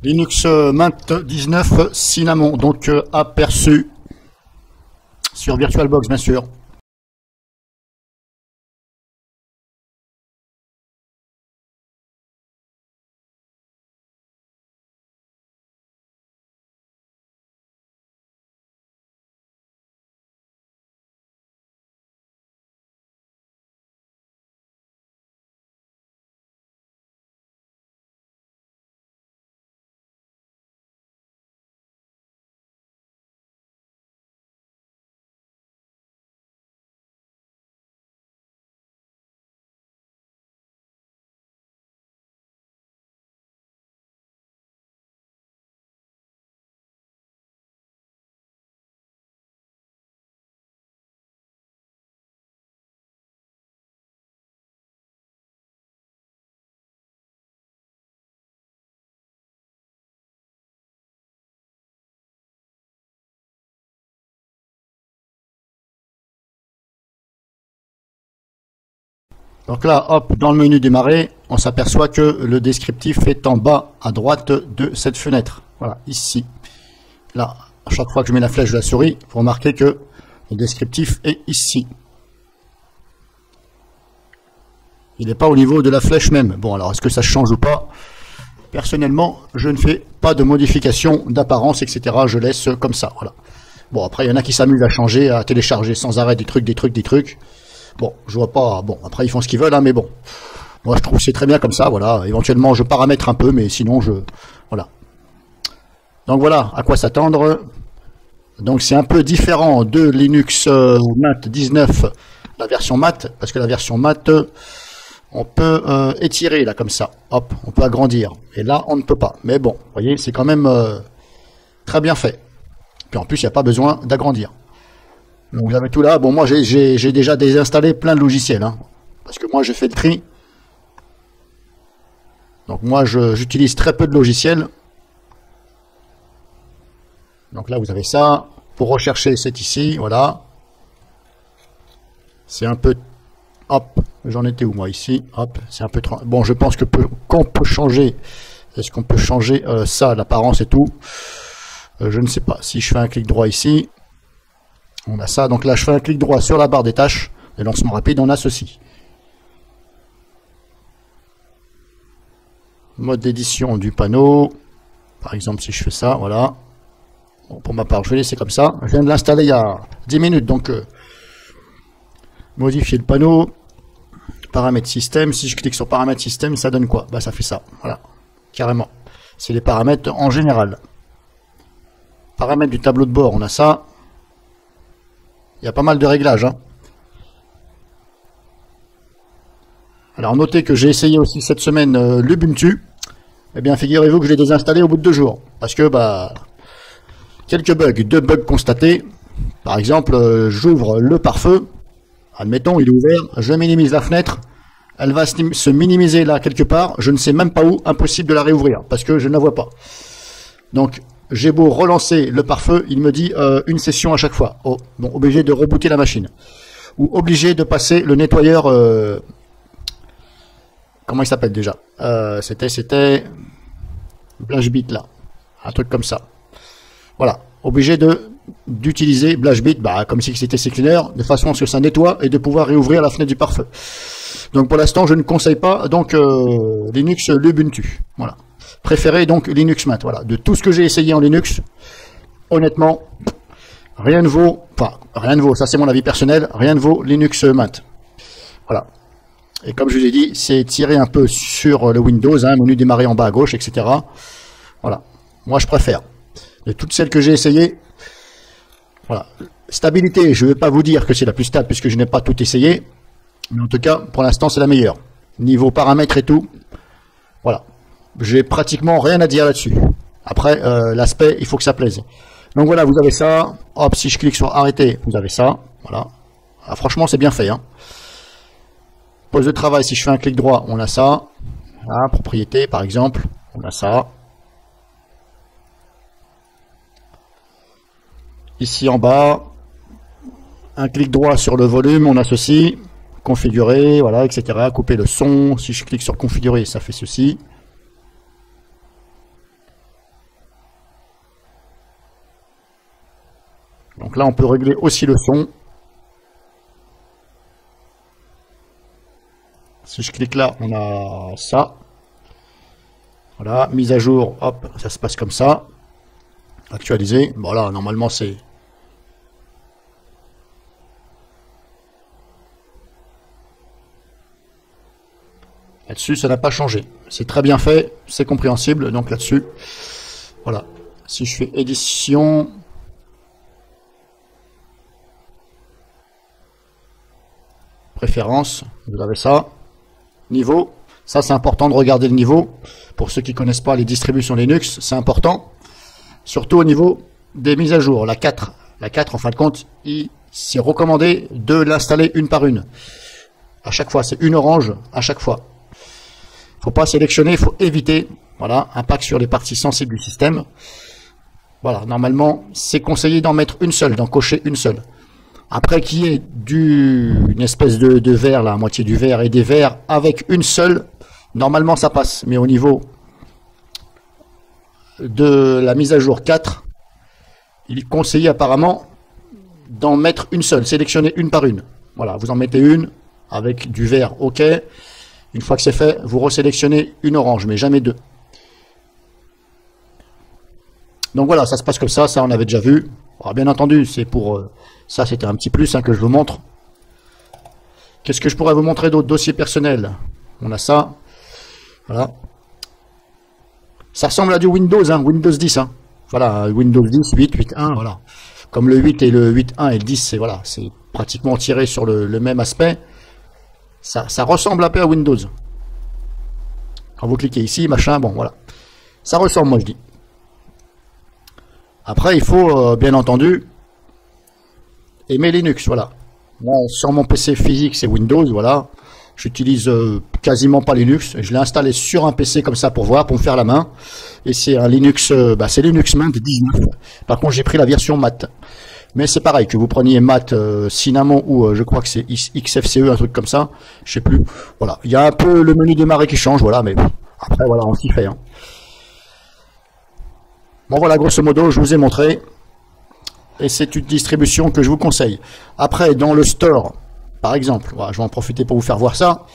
Linux Mint 19 Cinnamon, donc aperçu sur VirtualBox bien sûr. Donc là, hop, dans le menu démarrer, on s'aperçoit que le descriptif est en bas à droite de cette fenêtre. Voilà, ici. Là, à chaque fois que je mets la flèche de la souris, vous remarquez que le descriptif est ici. Il n'est pas au niveau de la flèche même. Bon, alors, est-ce que ça change ou pas? Personnellement, je ne fais pas de modification d'apparence, etc. Je laisse comme ça, voilà. Bon, après, il y en a qui s'amusent à changer, à télécharger sans arrêt des trucs. Bon, je vois pas... Bon, après, ils font ce qu'ils veulent, hein, mais bon. Moi, je trouve que c'est très bien comme ça, voilà. Éventuellement, je paramètre un peu, mais sinon, voilà. Donc, voilà, à quoi s'attendre. Donc, c'est un peu différent de Linux Mint 19, la version Mat, parce que la version Mat, on peut étirer, là, comme ça. Hop, on peut agrandir. Et là, on ne peut pas. Mais bon, vous voyez, c'est quand même très bien fait. Puis en plus, il n'y a pas besoin d'agrandir. Donc vous avez tout là. Bon, moi j'ai déjà désinstallé plein de logiciels, hein, parce que moi je fais le tri. Donc moi j'utilise très peu de logiciels. Donc là vous avez ça. Pour rechercher, c'est ici, voilà. C'est un peu... Hop, j'en étais où moi ici? Hop, c'est un peu... Bon, je pense que qu'on peut changer... Est-ce qu'on peut changer ça, l'apparence et tout? Je ne sais pas. Si je fais un clic droit ici... On a ça, donc là je fais un clic droit sur la barre des tâches, et lancement rapide, on a ceci. Mode d'édition du panneau, par exemple si je fais ça, voilà. Bon, pour ma part, je vais laisser comme ça. Je viens de l'installer il y a 10 minutes, donc modifier le panneau, paramètres système, si je clique sur paramètres système, ça donne quoi? Bah ça fait ça, voilà, carrément. C'est les paramètres en général. Paramètres du tableau de bord, on a ça. Il y a pas mal de réglages, hein. Alors notez que j'ai essayé aussi cette semaine l'Ubuntu. Eh bien figurez-vous que je l'ai désinstallé au bout de 2 jours. Parce que bah quelques bugs, 2 bugs constatés. Par exemple, j'ouvre le pare-feu. Admettons, il est ouvert, je minimise la fenêtre. Elle va se minimiser là quelque part. Je ne sais même pas où, impossible de la réouvrir. Parce que je ne la vois pas. Donc j'ai beau relancer le pare-feu, il me dit une session à chaque fois. Oh, bon, obligé de rebooter la machine. Ou obligé de passer le nettoyeur... comment il s'appelle déjà? C'était BlashBit là. Un truc comme ça. Voilà. Obligé d'utiliser BlashBit, bah, comme si c'était CCleaner, de façon à ce que ça nettoie et de pouvoir réouvrir la fenêtre du pare-feu. Donc pour l'instant, je ne conseille pas donc Linux l'Ubuntu. Voilà. Préféré donc Linux Mint. Voilà. De tout ce que j'ai essayé en Linux, honnêtement, rien ne vaut, enfin rien ne vaut, ça c'est mon avis personnel, rien ne vaut Linux Mint. Voilà. Et comme je vous ai dit, c'est tiré un peu sur le Windows, hein, menu démarrer en bas à gauche, etc. Voilà. Moi je préfère. De toutes celles que j'ai essayées, voilà. Stabilité, je ne vais pas vous dire que c'est la plus stable puisque je n'ai pas tout essayé. Mais en tout cas, pour l'instant, c'est la meilleure. Niveau paramètres et tout, voilà. J'ai pratiquement rien à dire là-dessus. Après, l'aspect, il faut que ça plaise. Donc voilà, vous avez ça. Hop, si je clique sur arrêter, vous avez ça. Voilà. Ah, franchement, c'est bien fait. Hein. Poste de travail, si je fais un clic droit, on a ça. Voilà, propriété, par exemple, on a ça. Ici en bas, un clic droit sur le volume, on a ceci. Configurer, voilà, etc. Couper le son. Si je clique sur configurer, ça fait ceci. là, on peut régler aussi le son. Si je clique là, on a ça. Voilà, mise à jour, hop, ça se passe comme ça. Actualiser, voilà, normalement c'est... Là-dessus, ça n'a pas changé. C'est très bien fait, c'est compréhensible, donc là-dessus, voilà. Si je fais édition... Préférences, vous avez ça. Niveau, ça c'est important de regarder le niveau. Pour ceux qui ne connaissent pas les distributions Linux, c'est important. Surtout au niveau des mises à jour. La 4, en fin de compte, c'est recommandé de l'installer une par une. À chaque fois, c'est une orange à chaque fois. Il ne faut pas sélectionner, il faut éviter. Voilà, impact sur les parties sensibles du système. Voilà, normalement, c'est conseillé d'en mettre une seule, d'en cocher une seule. Après qu'il y ait une espèce de verre, là, à moitié du verre et des verres avec une seule, normalement ça passe. Mais au niveau de la mise à jour 4, il est conseillé apparemment d'en mettre une seule, sélectionner une par une. Voilà, vous en mettez une avec du vert, ok. Une fois que c'est fait, vous resélectionnez une orange, mais jamais deux. Donc voilà, ça se passe comme ça on avait déjà vu. Alors, bien entendu, c'est pour... ça, c'était un petit plus que je vous montre. Qu'est-ce que je pourrais vous montrer d'autre? Dossier personnel. On a ça. Voilà. Ça ressemble à du Windows, Windows 10. Voilà, Windows 10, 8, 8.1, voilà. Comme le 8 et le 8.1 et le 10, c'est voilà, c'est pratiquement tiré sur le même aspect. Ça ressemble un peu à Windows. Quand vous cliquez ici, machin, bon, voilà. Ça ressemble, moi, je dis. Après, il faut, bien entendu, aimer Linux, voilà. Moi, sur mon PC physique, c'est Windows, voilà. J'utilise quasiment pas Linux. Je l'ai installé sur un PC comme ça pour voir, pour me faire la main. Et c'est un Linux, c'est Linux Mint 19. Par contre, j'ai pris la version Mat. Mais c'est pareil, que vous preniez Mat, Cinnamon ou je crois que c'est XFCE, un truc comme ça. Je sais plus. Voilà. Il y a un peu le menu démarrer qui change, voilà. Mais après, voilà, on s'y fait. Bon, voilà, grosso modo, je vous ai montré. Et c'est une distribution que je vous conseille. Après, dans le store, par exemple, voilà, je vais en profiter pour vous faire voir ça.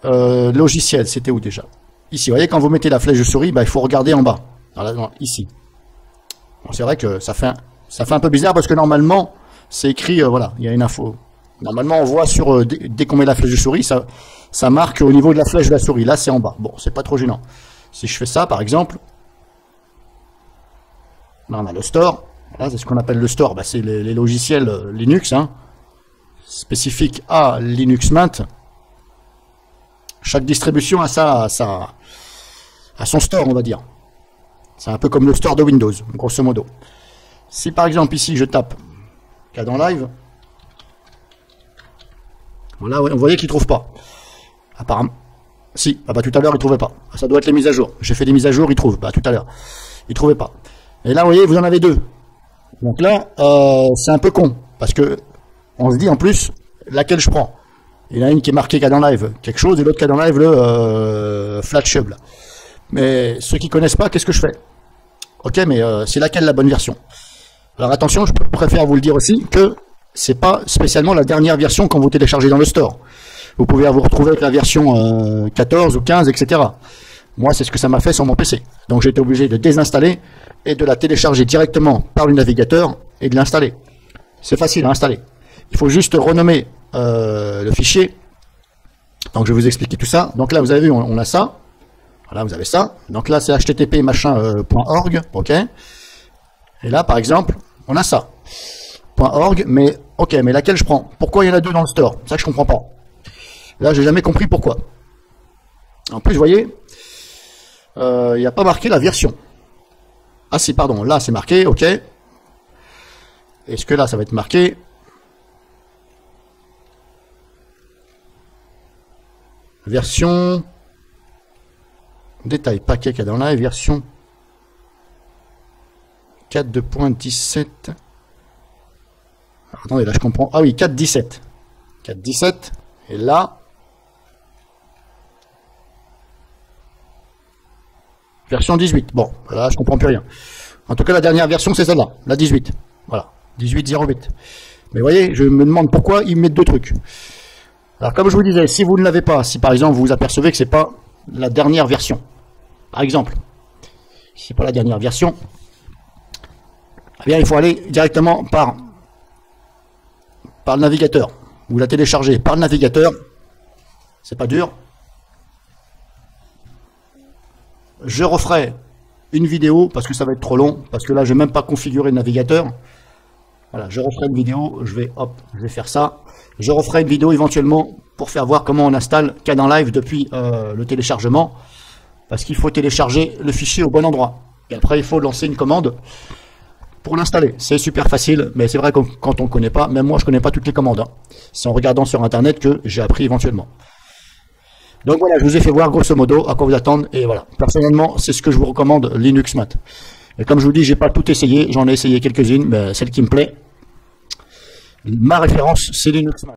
Logiciel, c'était où déjà? Ici, vous voyez, quand vous mettez la flèche de souris, il faut regarder en bas. Ici. Bon, c'est vrai que ça fait un peu bizarre parce que normalement, c'est écrit, voilà, il y a une info. Normalement, on voit sur, dès qu'on met la flèche de souris, ça marque au niveau de la flèche de la souris. Là, c'est en bas. Bon, c'est pas trop gênant. Si je fais ça, par exemple, là, on a le store. Là, c'est ce qu'on appelle le store. C'est les logiciels Linux, spécifiques à Linux Mint. Chaque distribution a son store, on va dire. C'est un peu comme le store de Windows, grosso modo. Si par exemple ici je tape Caden Live, voilà, vous voyez qu'il ne trouve pas. Apparemment. Si, tout à l'heure il ne trouvait pas. Ça doit être les mises à jour. J'ai fait des mises à jour, il trouve. Tout à l'heure. Il ne trouvait pas. Et là, vous voyez, vous en avez deux. Donc là, c'est un peu con. Parce que on se dit en plus, laquelle je prends. Il y en a une qui est marquée Caden Live quelque chose, et l'autre Caden Live le Flatshub. Mais ceux qui connaissent pas, qu'est-ce que je fais? Ok, mais c'est laquelle la bonne version? Alors attention, je préfère vous le dire aussi que c'est pas spécialement la dernière version quand vous téléchargez dans le store. Vous pouvez vous retrouver avec la version 14 ou 15, etc. Moi, c'est ce que ça m'a fait sur mon PC. Donc j'ai été obligé de désinstaller et de la télécharger directement par le navigateur et de l'installer. C'est facile à installer. Il faut juste renommer le fichier. Donc je vais vous expliquer tout ça. Donc là, vous avez vu, on a ça. Voilà, vous avez ça. Donc là, c'est http machin.org. Ok. Et là, par exemple, on a ça. .org, mais ok, mais laquelle je prends? Pourquoi il y en a deux dans le store? C'est ça que je comprends pas. Là, j'ai jamais compris pourquoi. En plus, vous voyez, il n'y a pas marqué la version. Ah si, pardon, là c'est marqué, ok. Est-ce que là ça va être marqué? Version... Détail, paquet Caden Live, version 4.17. Attendez, là je comprends. Ah oui, 4.17. 4.17. Et là... Version 18. Bon, là, je comprends plus rien. En tout cas, la dernière version, c'est celle-là, la 18. Voilà. 18.08. Mais vous voyez, je me demande pourquoi ils mettent deux trucs. Alors comme je vous disais, si vous ne l'avez pas, si par exemple vous vous apercevez que c'est pas la dernière version, par exemple, si c'est pas la dernière version, eh bien il faut aller directement par le navigateur. Vous la téléchargez par le navigateur, c'est pas dur. Je referai une vidéo parce que ça va être trop long, parce que là j'ai même pas configuré le navigateur. Voilà, je referai une vidéo, je vais faire ça. Je referai une vidéo éventuellement pour faire voir comment on installe Kdenlive depuis le téléchargement, parce qu'il faut télécharger le fichier au bon endroit. Et après il faut lancer une commande pour l'installer. C'est super facile, mais c'est vrai que quand on ne connaît pas, même moi je connais pas toutes les commandes. Hein. C'est en regardant sur internet que j'ai appris éventuellement. Donc voilà, je vous ai fait voir grosso modo à quoi vous attendre, et voilà. Personnellement, c'est ce que je vous recommande, Linux Mint. Et comme je vous dis, j'ai pas tout essayé, j'en ai essayé quelques-unes, mais celle qui me plaît, ma référence, c'est Linux Mint.